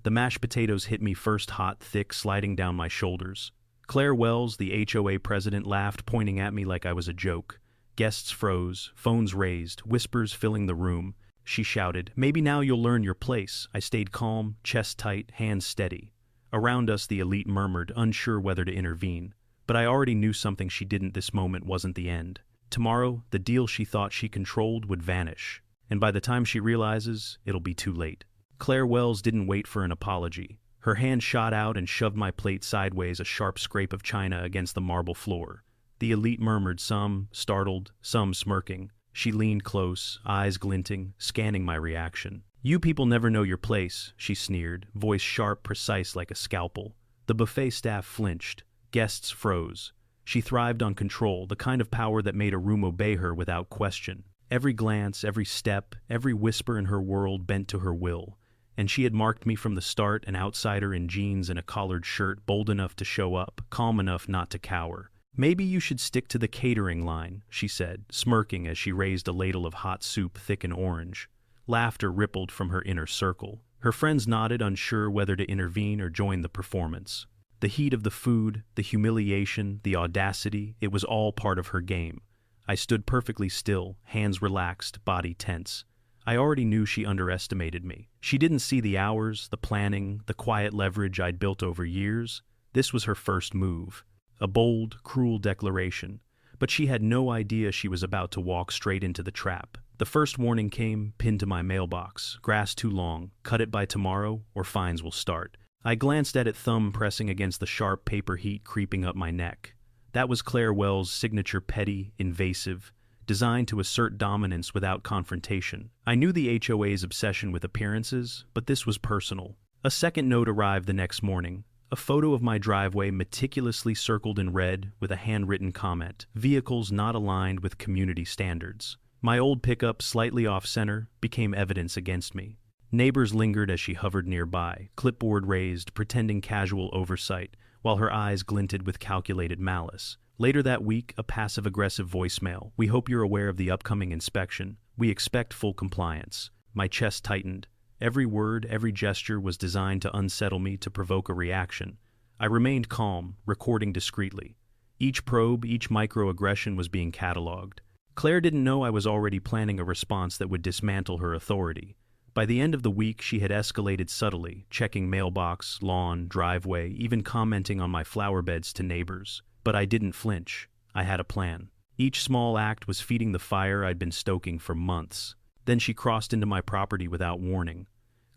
The mashed potatoes hit me first hot, thick, sliding down my shoulders. Claire Wells, the HOA president, laughed, pointing at me like I was a joke. Guests froze, phones raised, whispers filling the room. She shouted, "Maybe now you'll learn your place." I stayed calm, chest tight, hands steady. Around us the elite murmured, unsure whether to intervene. But I already knew something she didn't. This moment wasn't the end. Tomorrow, the deal she thought she controlled would vanish. And by the time she realizes, it'll be too late. Claire Wells didn't wait for an apology. Her hand shot out and shoved my plate sideways, a sharp scrape of china against the marble floor. The elite murmured, some startled, some smirking. She leaned close, eyes glinting, scanning my reaction. "You people never know your place," she sneered, voice sharp, precise like a scalpel. The buffet staff flinched. Guests froze. She thrived on control, the kind of power that made a room obey her without question. Every glance, every step, every whisper in her world bent to her will. And she had marked me from the start, an outsider in jeans and a collared shirt, bold enough to show up, calm enough not to cower. "Maybe you should stick to the catering line," she said, smirking as she raised a ladle of hot soup thick and orange. Laughter rippled from her inner circle. Her friends nodded, unsure whether to intervene or join the performance. The heat of the food, the humiliation, the audacity, it was all part of her game. I stood perfectly still, hands relaxed, body tense. I already knew she underestimated me. She didn't see the hours, the planning, the quiet leverage I'd built over years. This was her first move. A bold, cruel declaration. But she had no idea she was about to walk straight into the trap. The first warning came, pinned to my mailbox. "Grass too long. Cut it by tomorrow, or fines will start." I glanced at it, thumb pressing against the sharp paper heat creeping up my neck. That was Claire Wells' signature, petty, invasive, designed to assert dominance without confrontation. I knew the HOA's obsession with appearances, but this was personal. A second note arrived the next morning. A photo of my driveway meticulously circled in red with a handwritten comment, "Vehicles not aligned with community standards." My old pickup, slightly off-center, became evidence against me. Neighbors lingered as she hovered nearby, clipboard raised, pretending casual oversight, while her eyes glinted with calculated malice. Later that week, a passive-aggressive voicemail. "We hope you're aware of the upcoming inspection. We expect full compliance." My chest tightened. Every word, every gesture was designed to unsettle me, to provoke a reaction. I remained calm, recording discreetly. Each probe, each microaggression was being cataloged. Claire didn't know I was already planning a response that would dismantle her authority. By the end of the week, she had escalated subtly, checking mailbox, lawn, driveway, even commenting on my flower beds to neighbors. But I didn't flinch. I had a plan. Each small act was feeding the fire I'd been stoking for months. Then she crossed into my property without warning.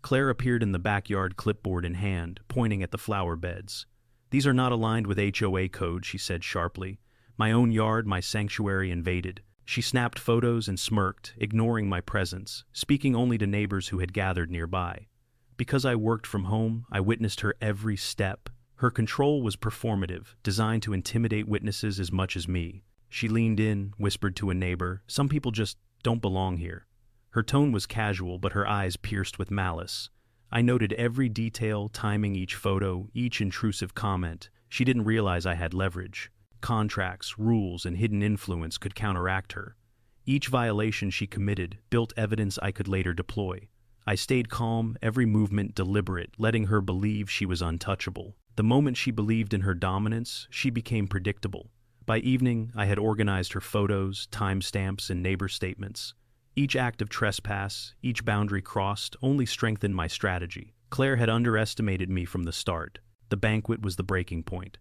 Claire appeared in the backyard, clipboard in hand, pointing at the flower beds. "These are not aligned with HOA code," she said sharply. "My own yard, my sanctuary invaded." She snapped photos and smirked, ignoring my presence, speaking only to neighbors who had gathered nearby. Because I worked from home, I witnessed her every step. Her control was performative, designed to intimidate witnesses as much as me. She leaned in, whispered to a neighbor, "Some people just don't belong here." Her tone was casual, but her eyes pierced with malice. I noted every detail, timing each photo, each intrusive comment. She didn't realize I had leverage. Contracts, rules, and hidden influence could counteract her. Each violation she committed built evidence I could later deploy. I stayed calm, every movement deliberate, letting her believe she was untouchable. The moment she believed in her dominance, she became predictable. By evening, I had organized her photos, timestamps, and neighbor statements. Each act of trespass, each boundary crossed, only strengthened my strategy. Claire had underestimated me from the start. The banquet was the breaking point.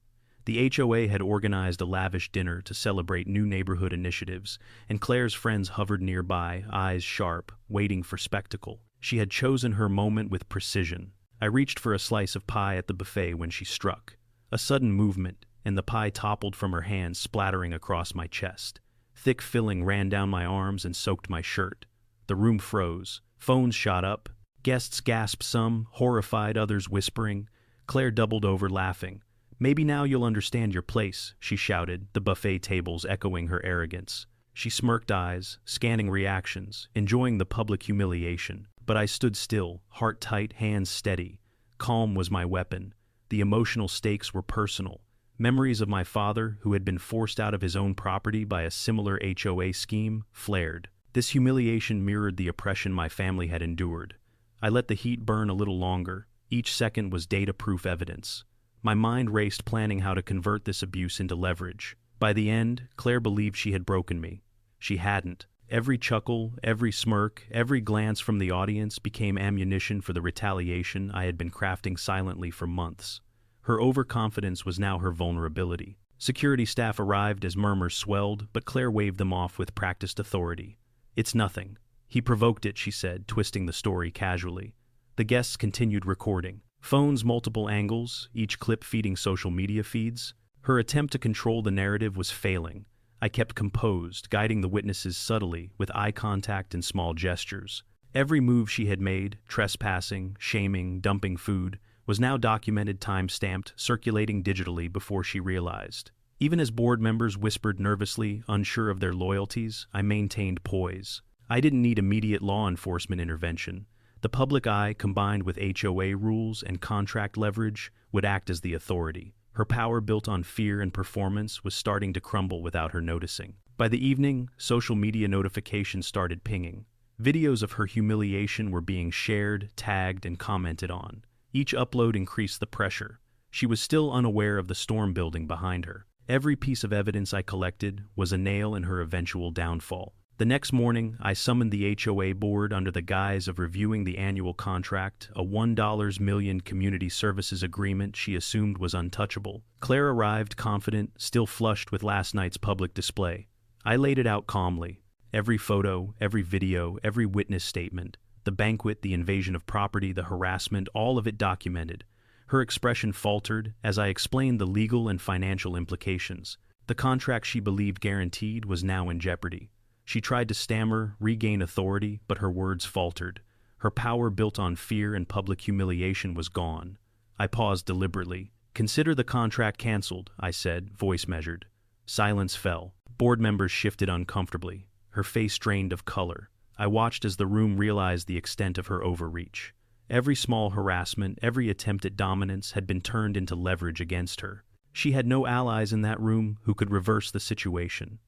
The HOA had organized a lavish dinner to celebrate new neighborhood initiatives, and Claire's friends hovered nearby, eyes sharp, waiting for spectacle. She had chosen her moment with precision. I reached for a slice of pie at the buffet when she struck. A sudden movement, and the pie toppled from her hand, splattering across my chest. Thick filling ran down my arms and soaked my shirt. The room froze. Phones shot up. Guests gasped, some horrified, others whispering. Claire doubled over, laughing. "Maybe now you'll understand your place," she shouted, the buffet tables echoing her arrogance. She smirked eyes, scanning reactions, enjoying the public humiliation. But I stood still, heart tight, hands steady. Calm was my weapon. The emotional stakes were personal. Memories of my father, who had been forced out of his own property by a similar HOA scheme, flared. This humiliation mirrored the oppression my family had endured. I let the heat burn a little longer. Each second was data-proof evidence. My mind raced planning how to convert this abuse into leverage. By the end, Claire believed she had broken me. She hadn't. Every chuckle, every smirk, every glance from the audience became ammunition for the retaliation I had been crafting silently for months. Her overconfidence was now her vulnerability. Security staff arrived as murmurs swelled, but Claire waved them off with practiced authority. "It's nothing. He provoked it," she said, twisting the story casually. The guests continued recording. Phones multiple angles, each clip feeding social media feeds. Her attempt to control the narrative was failing. I kept composed, guiding the witnesses subtly, with eye contact and small gestures. Every move she had made, trespassing, shaming, dumping food, was now documented, time-stamped, circulating digitally before she realized. Even as board members whispered nervously, unsure of their loyalties, I maintained poise. I didn't need immediate law enforcement intervention. The public eye, combined with HOA rules and contract leverage, would act as the authority. Her power, built on fear and performance, was starting to crumble without her noticing. By the evening, social media notifications started pinging. Videos of her humiliation were being shared, tagged, and commented on. Each upload increased the pressure. She was still unaware of the storm building behind her. Every piece of evidence I collected was a nail in her eventual downfall. The next morning, I summoned the HOA board under the guise of reviewing the annual contract, a $1 million community services agreement she assumed was untouchable. Claire arrived confident, still flushed with last night's public display. I laid it out calmly. Every photo, every video, every witness statement. The banquet, the invasion of property, the harassment, all of it documented. Her expression faltered as I explained the legal and financial implications. The contract she believed guaranteed was now in jeopardy. She tried to stammer, regain authority, but her words faltered. Her power, built on fear and public humiliation, was gone. I paused deliberately. "Consider the contract canceled," I said, voice measured. Silence fell. Board members shifted uncomfortably. Her face drained of color. I watched as the room realized the extent of her overreach. Every small harassment, every attempt at dominance had been turned into leverage against her. She had no allies in that room who could reverse the situation.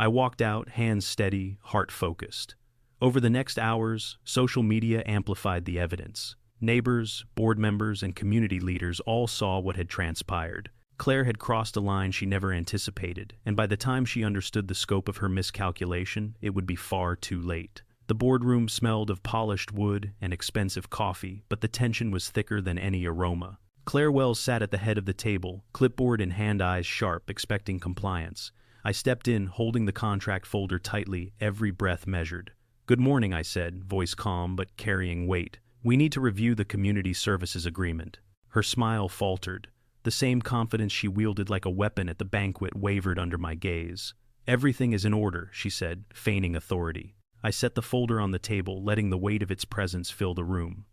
I walked out, hands steady, heart focused. Over the next hours, social media amplified the evidence. Neighbors, board members, and community leaders all saw what had transpired. Claire had crossed a line she never anticipated, and by the time she understood the scope of her miscalculation, it would be far too late. The boardroom smelled of polished wood and expensive coffee, but the tension was thicker than any aroma. Claire Wells sat at the head of the table, clipboard in hand, eyes sharp, expecting compliance. I stepped in, holding the contract folder tightly, every breath measured. "Good morning," I said, voice calm but carrying weight. "We need to review the community services agreement." Her smile faltered. The same confidence she wielded like a weapon at the banquet wavered under my gaze. "Everything is in order," she said, feigning authority. I set the folder on the table, letting the weight of its presence fill the room.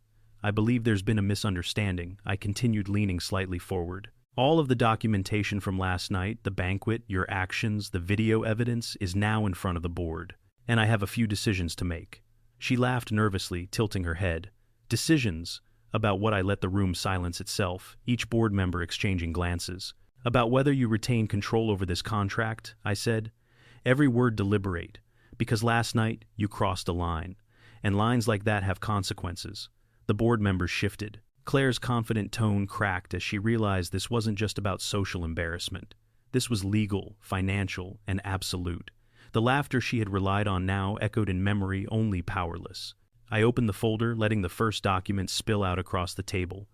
"I believe there's been a misunderstanding," I continued, leaning slightly forward. "All of the documentation from last night, the banquet, your actions, the video evidence, is now in front of the board, and I have a few decisions to make." She laughed nervously, tilting her head. "Decisions?" About what? I let the room silence itself, each board member exchanging glances. "About whether you retain control over this contract," I said. Every word deliberate, because last night you crossed a line, and lines like that have consequences. The board members shifted. Claire's confident tone cracked as she realized this wasn't just about social embarrassment. This was legal, financial, and absolute. The laughter she had relied on now echoed in memory, only powerless. I opened the folder, letting the first document spill out across the table.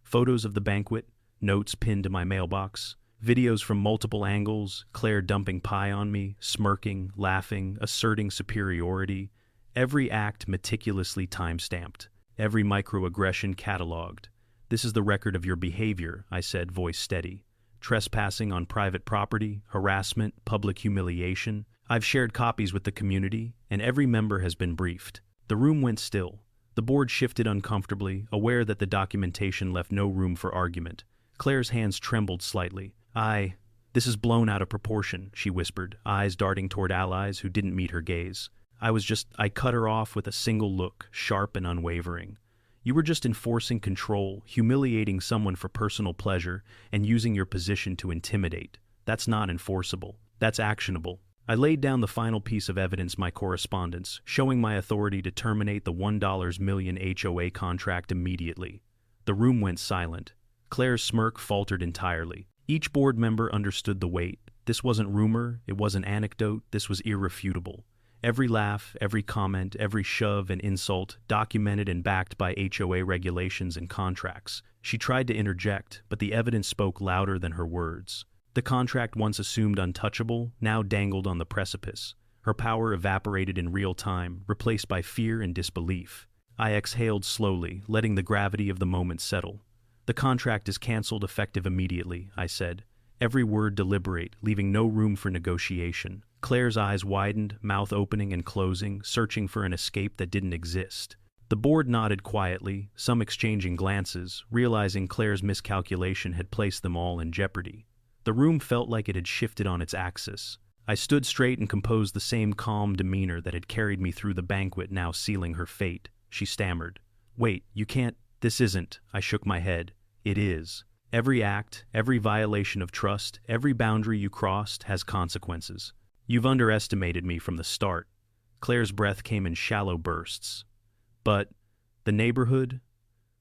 Photos of the banquet, notes pinned to my mailbox, videos from multiple angles, Claire dumping pie on me, smirking, laughing, asserting superiority. Every act meticulously time-stamped. Every microaggression cataloged. "This is the record of your behavior," I said, voice steady. "Trespassing on private property, harassment, public humiliation. I've shared copies with the community, and every member has been briefed." The room went still. The board shifted uncomfortably, aware that the documentation left no room for argument. Claire's hands trembled slightly. "This is blown out of proportion," she whispered, eyes darting toward allies who didn't meet her gaze. I cut her off with a single look, sharp and unwavering. "You were just enforcing control, humiliating someone for personal pleasure, and using your position to intimidate. That's not enforceable. That's actionable." I laid down the final piece of evidence, my correspondence, showing my authority to terminate the $1 million HOA contract immediately. The room went silent. Claire's smirk faltered entirely. Each board member understood the weight. This wasn't rumor, it wasn't anecdote, this was irrefutable. Every laugh, every comment, every shove and insult, documented and backed by HOA regulations and contracts. She tried to interject, but the evidence spoke louder than her words. The contract once assumed untouchable, now dangled on the precipice. Her power evaporated in real time, replaced by fear and disbelief. I exhaled slowly, letting the gravity of the moment settle. The contract is cancelled effective immediately, I said. Every word deliberate, leaving no room for negotiation. Claire's eyes widened, mouth opening and closing, searching for an escape that didn't exist. The board nodded quietly, some exchanging glances, realizing Claire's miscalculation had placed them all in jeopardy. The room felt like it had shifted on its axis. I stood straight and composed the same calm demeanor that had carried me through the banquet, now sealing her fate. She stammered. "Wait, you can't. This isn't." I shook my head. "It is. Every act, every violation of trust, every boundary you crossed has consequences. You've underestimated me from the start." Claire's breath came in shallow bursts. "But the neighborhood?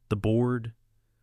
The board?"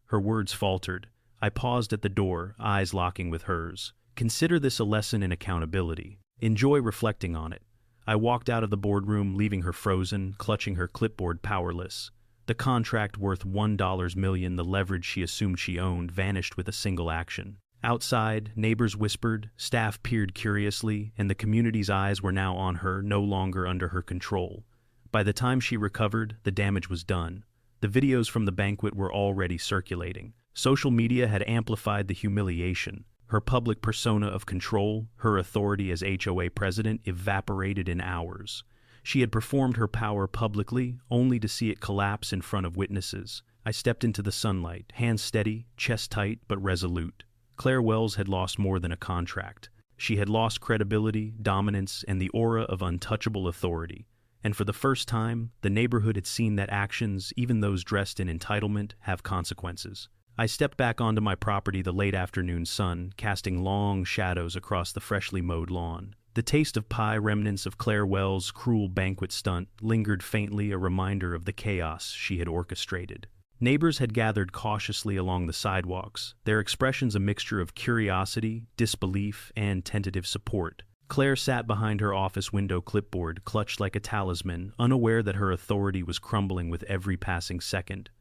Her words faltered. I paused at the door, eyes locking with hers. "Consider this a lesson in accountability. Enjoy reflecting on it." I walked out of the boardroom, leaving her frozen, clutching her clipboard, powerless. The contract worth $1 million, the leverage she assumed she owned, vanished with a single action. Outside, neighbors whispered, staff peered curiously, and the community's eyes were now on her, no longer under her control. By the time she recovered, the damage was done. The videos from the banquet were already circulating. Social media had amplified the humiliation. Her public persona of control, her authority as HOA president, evaporated in hours. She had performed her power publicly, only to see it collapse in front of witnesses. I stepped into the sunlight, hands steady, chest tight, but resolute. Claire Wells had lost more than a contract. She had lost credibility, dominance, and the aura of untouchable authority. And for the first time, the neighborhood had seen that actions, even those dressed in entitlement, have consequences. I stepped back onto my property, the late afternoon sun casting long shadows across the freshly mowed lawn. The taste of pie, remnants of Claire Wells' cruel banquet stunt, lingered faintly, a reminder of the chaos she had orchestrated. Neighbors had gathered cautiously along the sidewalks, their expressions a mixture of curiosity, disbelief, and tentative support. Claire sat behind her office window, clipboard clutched like a talisman, unaware that her authority was crumbling with every passing second.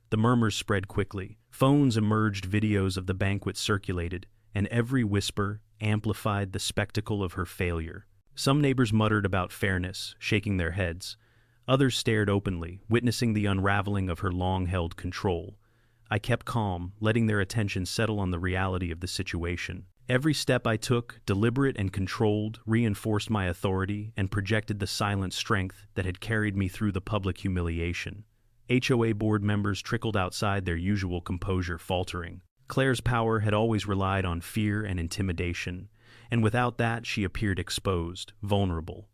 The murmurs spread quickly. Phones emerged, videos of the banquet circulated, and every whisper amplified the spectacle of her failure. Some neighbors muttered about fairness, shaking their heads. Others stared openly, witnessing the unraveling of her long-held control. I kept calm, letting their attention settle on the reality of the situation. Every step I took, deliberate and controlled, reinforced my authority and projected the silent strength that had carried me through the public humiliation. HOA board members trickled outside, their usual composure faltering. Claire's power had always relied on fear and intimidation, and without that she appeared exposed, vulnerable.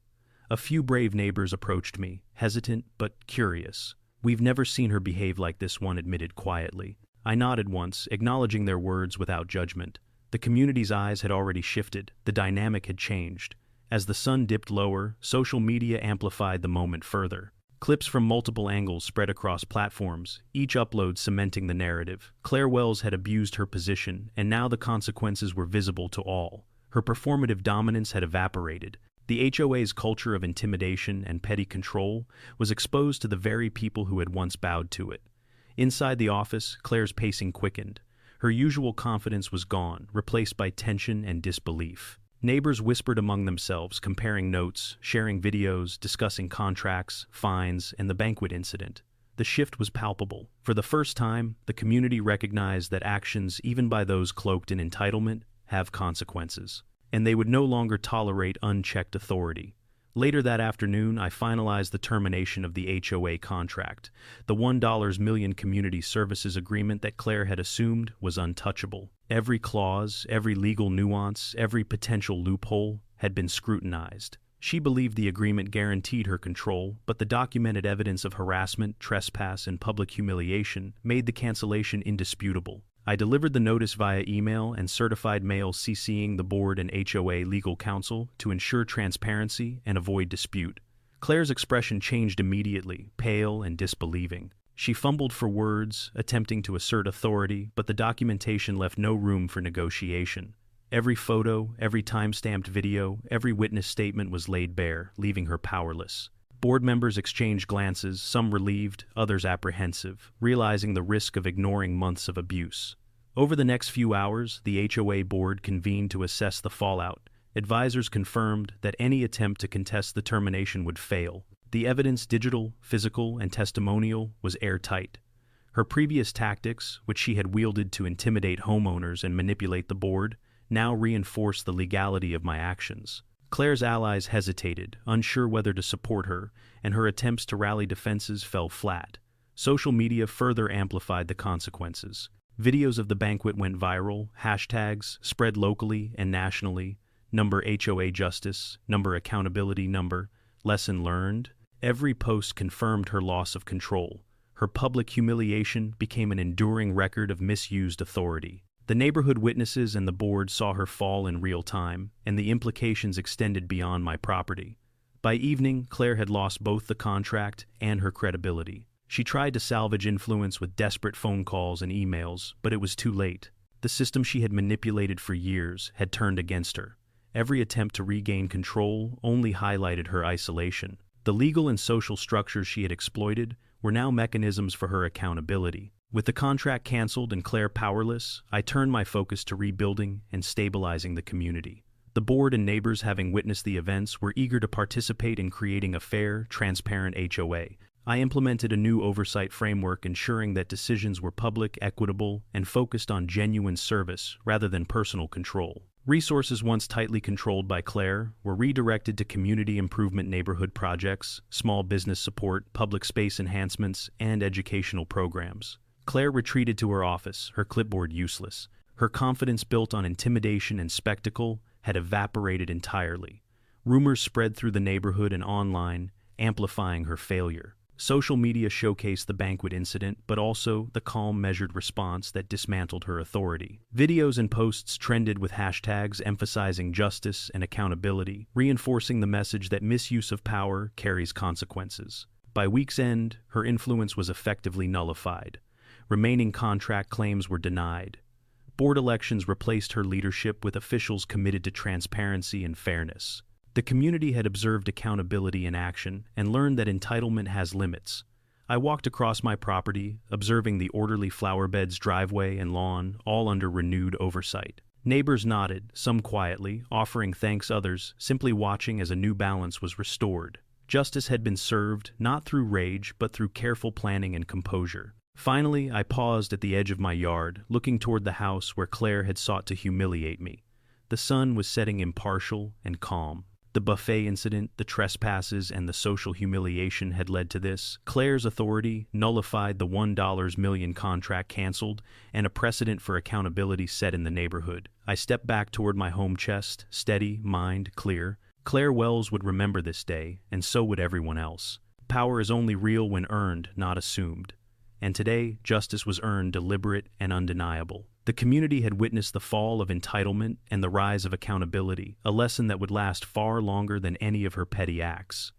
A few brave neighbors approached me, hesitant but curious. "We've never seen her behave like this," one admitted quietly. I nodded once, acknowledging their words without judgment. The community's eyes had already shifted, the dynamic had changed. As the sun dipped lower, social media amplified the moment further. Clips from multiple angles spread across platforms, each upload cementing the narrative. Claire Wells had abused her position, and now the consequences were visible to all. Her performative dominance had evaporated. The HOA's culture of intimidation and petty control was exposed to the very people who had once bowed to it. Inside the office, Claire's pacing quickened. Her usual confidence was gone, replaced by tension and disbelief. Neighbors whispered among themselves, comparing notes, sharing videos, discussing contracts, fines, and the banquet incident. The shift was palpable. For the first time, the community recognized that actions, even by those cloaked in entitlement, have consequences, and they would no longer tolerate unchecked authority. Later that afternoon, I finalized the termination of the HOA contract. The $1 million community services agreement that Claire had assumed was untouchable. Every clause, every legal nuance, every potential loophole had been scrutinized. She believed the agreement guaranteed her control, but the documented evidence of harassment, trespass, and public humiliation made the cancellation indisputable. I delivered the notice via email and certified mail, CCing the board and HOA legal counsel to ensure transparency and avoid dispute. Claire's expression changed immediately, pale and disbelieving. She fumbled for words, attempting to assert authority, but the documentation left no room for negotiation. Every photo, every time-stamped video, every witness statement was laid bare, leaving her powerless. Board members exchanged glances, some relieved, others apprehensive, realizing the risk of ignoring months of abuse. Over the next few hours, the HOA board convened to assess the fallout. Advisors confirmed that any attempt to contest the termination would fail. The evidence, digital, physical, and testimonial, was airtight. Her previous tactics, which she had wielded to intimidate homeowners and manipulate the board, now reinforced the legality of my actions. Claire's allies hesitated, unsure whether to support her, and her attempts to rally defenses fell flat. Social media further amplified the consequences. Videos of the banquet went viral, hashtags spread locally and nationally, number HOA justice, number accountability number, lesson learned. Every post confirmed her loss of control. Her public humiliation became an enduring record of misused authority. The neighborhood witnesses and the board saw her fall in real time, and the implications extended beyond my property. By evening, Claire had lost both the contract and her credibility. She tried to salvage influence with desperate phone calls and emails, but it was too late. The system she had manipulated for years had turned against her. Every attempt to regain control only highlighted her isolation. The legal and social structures she had exploited were now mechanisms for her accountability. With the contract canceled and Claire powerless, I turned my focus to rebuilding and stabilizing the community. The board and neighbors, having witnessed the events, were eager to participate in creating a fair, transparent HOA. I implemented a new oversight framework ensuring that decisions were public, equitable, and focused on genuine service rather than personal control. Resources once tightly controlled by Claire were redirected to community improvement, neighborhood projects, small business support, public space enhancements, and educational programs. Claire retreated to her office, her clipboard useless. Her confidence built on intimidation and spectacle had evaporated entirely. Rumors spread through the neighborhood and online, amplifying her failure. Social media showcased the banquet incident, but also the calm, measured response that dismantled her authority. Videos and posts trended with hashtags emphasizing justice and accountability, reinforcing the message that misuse of power carries consequences. By week's end, her influence was effectively nullified. Remaining contract claims were denied. Board elections replaced her leadership with officials committed to transparency and fairness. The community had observed accountability in action and learned that entitlement has limits. I walked across my property, observing the orderly flower beds, driveway, and lawn, all under renewed oversight. Neighbors nodded, some quietly, offering thanks, others simply watching as a new balance was restored. Justice had been served, not through rage, but through careful planning and composure. Finally, I paused at the edge of my yard, looking toward the house where Claire had sought to humiliate me. The sun was setting impartial and calm. The buffet incident, the trespasses, and the social humiliation had led to this. Claire's authority nullified the $1 million contract canceled, and a precedent for accountability set in the neighborhood. I stepped back toward my home chest, steady, mind clear. Claire Wells would remember this day, and so would everyone else. Power is only real when earned, not assumed. And today, justice was earned, deliberate and undeniable. The community had witnessed the fall of entitlement and the rise of accountability, a lesson that would last far longer than any of her petty acts.